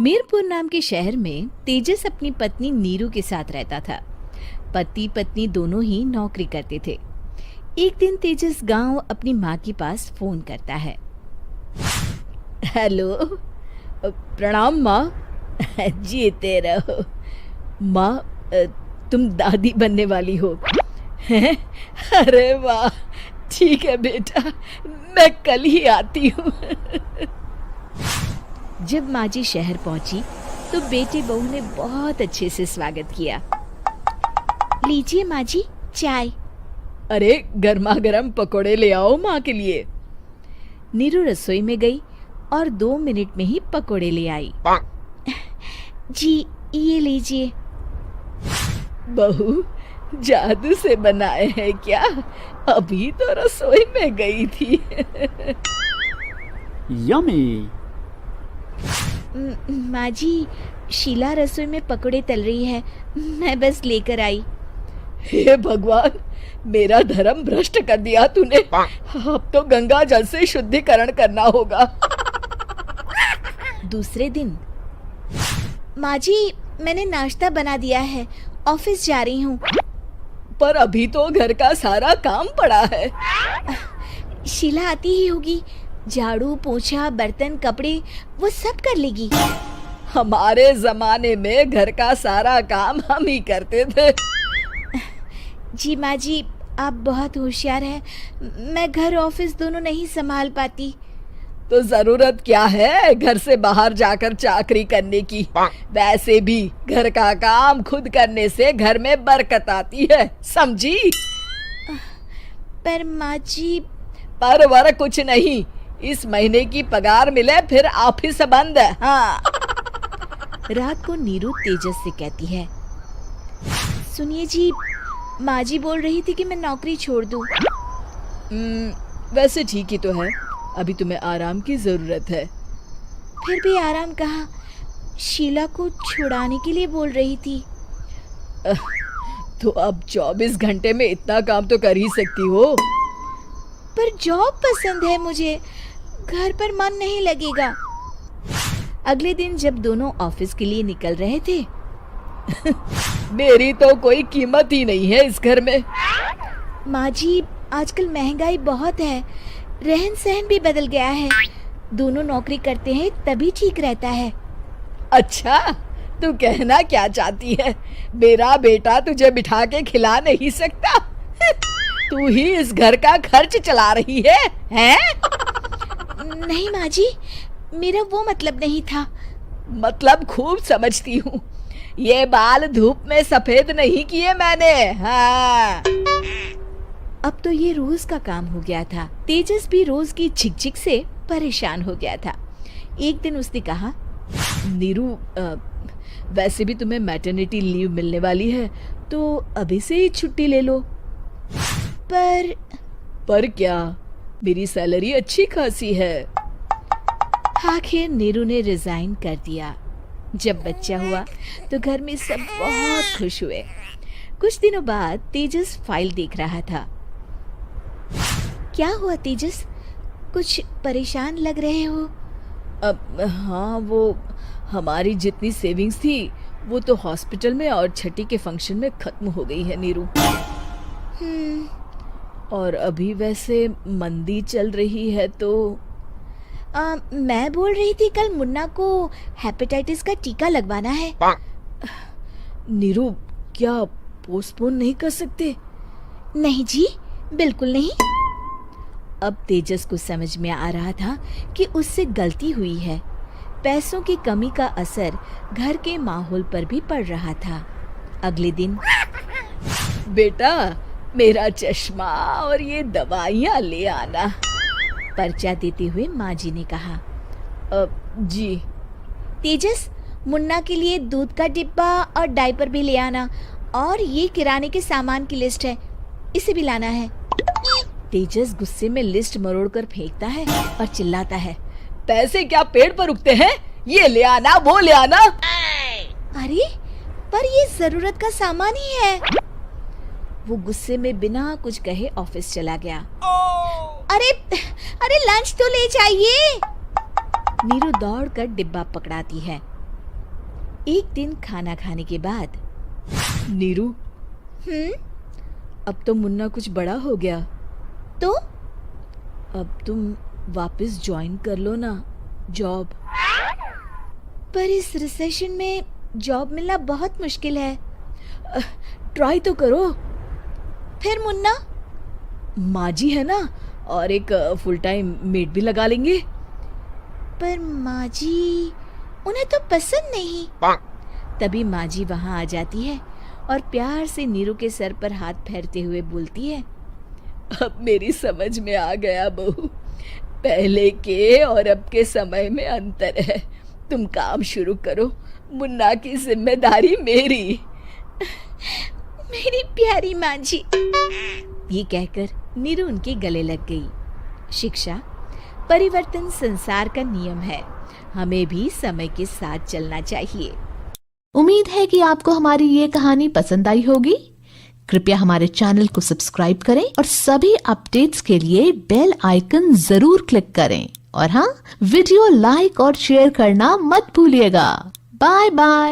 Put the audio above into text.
मीरपुर नाम के शहर में तेजस अपनी पत्नी नीरू के साथ रहता था। पति पत्नी दोनों ही नौकरी करते थे। एक दिन तेजस गांव अपनी माँ के पास फोन करता है। हेलो, प्रणाम माँ। जीते रहो माँ, तुम दादी बनने वाली हो हैं? अरे वाह, ठीक है बेटा, मैं कल ही आती हूँ। जब माँ जी शहर पहुंची तो बेटे बहू ने बहुत अच्छे से स्वागत किया। लीजिए माँ जी, चाय। अरे गर्मा गर्म पकोड़े ले आओ माँ के लिए। नीरू रसोई में गई और 2 मिनट में ही पकोड़े ले आई। जी ये लीजिए। बहू, जादू से बनाए हैं क्या? अभी तो रसोई में गई थी। यम्मी। माँ जी, शीला रसोई में पकोड़े तल रही है, मैं बस लेकर आई। हे भगवान, मेरा धर्म भ्रष्ट कर दिया तूने। अब तो गंगा जल से शुद्धिकरण करना होगा। दूसरे दिन, माँ जी मैंने नाश्ता बना दिया है, ऑफिस जा रही हूँ। पर अभी तो घर का सारा काम पड़ा है। शीला आती ही होगी, झाड़ू पोछा बर्तन कपड़े वो सब कर लेगी। हमारे जमाने में घर का सारा काम हम ही करते थे। जी माँ जी, आप बहुत होशियार हैं, मैं घर ऑफिस दोनों नहीं संभाल पाती। तो जरूरत क्या है घर से बाहर जाकर चाकरी करने की? वैसे भी घर का काम खुद करने से घर में बरकत आती है, समझी? पर माँ जी। पर वर कुछ नहीं, इस महीने की पगार मिले फिर ऑफिस बंद। हाँ। रात को नीरू तेजस से कहती है, सुनिए जी, माँ जी बोल रही थी कि मैं नौकरी छोड़ दूं। वैसे ठीक ही तो है, अभी तुम्हें आराम की जरूरत है। फिर भी आराम कहाँ, शीला को छुड़ाने के लिए बोल रही थी। तो अब 24 घंटे में इतना काम तो कर ही सकती हो। पर जॉब पसंद है मुझे, घर पर मन नहीं लगेगा। अगले दिन जब दोनों ऑफिस के लिए निकल रहे थे, मेरी तो कोई कीमत ही नहीं है इस घर में। माँ जी, आजकल महंगाई बहुत है, रहन सहन भी बदल गया है, दोनों नौकरी करते हैं तभी ठीक रहता है। अच्छा, तू कहना क्या चाहती है? मेरा बेटा तुझे बिठा के खिला नहीं सकता? तू ही इस घर का खर्च चला रही है, हैं? नहीं माँ जी, मेरा वो मतलब नहीं था। मतलब खूब समझती हूँ, ये बाल धूप में सफेद नहीं किए मैंने। हाँ। अब तो ये रोज का काम हो गया था। तेजस भी रोज की झिकझिक से परेशान हो गया था। एक दिन उसने कहा, नीरू, वैसे भी तुम्हें मैटरनिटी लीव मिलने वाली है, तो अभी से ही छुट्टी ले लो। पर क्या, मेरी सैलरी अच्छी खासी है। आखिर नीरू ने रिजाइन कर दिया। जब बच्चा हुआ तो घर में सब बहुत खुश हुए। कुछ दिनों बाद तेजस फाइल देख रहा था। क्या हुआ तेजस, कुछ परेशान लग रहे हो? हाँ, वो हमारी जितनी सेविंग्स थी वो तो हॉस्पिटल में और छठी के फंक्शन में खत्म हो गई है नीरू। और अभी वैसे मंदी चल रही है तो मैं बोल रही थी कल मुन्ना को हेपेटाइटिस का टीका लगवाना है। नीरू, क्या पोस्टपोन नहीं कर सकते? नहीं जी, बिल्कुल नहीं। अब तेजस को समझ में आ रहा था कि उससे गलती हुई है। पैसों की कमी का असर घर के माहौल पर भी पड़ रहा था। अगले दिन, बेटा मेरा चश्मा और ये दवाइयाँ ले आना, पर्चा देते हुए माँ जी ने कहा। जी। तेजस, मुन्ना के लिए दूध का डिब्बा और डायपर भी ले आना, और ये किराने के सामान की लिस्ट है, इसे भी लाना है। तेजस गुस्से में लिस्ट मरोड़कर फेंकता है और चिल्लाता है, पैसे क्या पेड़ पर उगते हैं? ये ले आना, वो ले आना। अरे पर ये जरूरत का सामान ही है। वो गुस्से में बिना कुछ कहे ऑफिस चला गया। अरे लंच तो ले जाइए। नीरू दौड़कर डिब्बा पकड़ाती है। एक दिन खाना खाने के बाद, नीरू, अब तो मुन्ना कुछ बड़ा हो गया, तो अब तुम वापस ज्वाइन कर लो ना जॉब। पर इस रिसेशन में जॉब मिलना बहुत मुश्किल है। ट्राई तो करो। फिर मुन्ना? माँ जी है ना, और एक फुल टाइम मेड भी लगा लेंगे। पर माँ जी, उन्हें तो पसंद नहीं। तभी माँ जी वहाँ आ जाती है और प्यार से नीरू के सर पर हाथ फेरते हुए बोलती है, अब मेरी समझ में आ गया बहू, पहले के और अब के समय में अंतर है। तुम काम शुरू करो, मुन्ना की जिम्मेदारी मेरी। मेरी प्यारी माँ जी। ये कहकर नीरू उनके गले लग गई। शिक्षा, परिवर्तन संसार का नियम है, हमें भी समय के साथ चलना चाहिए। उम्मीद है कि आपको हमारी ये कहानी पसंद आई होगी। कृपया हमारे चैनल को सब्सक्राइब करें और सभी अपडेट्स के लिए बेल आइकन जरूर क्लिक करें। और हाँ, वीडियो लाइक और शेयर करना मत भूलिएगा। Bye bye.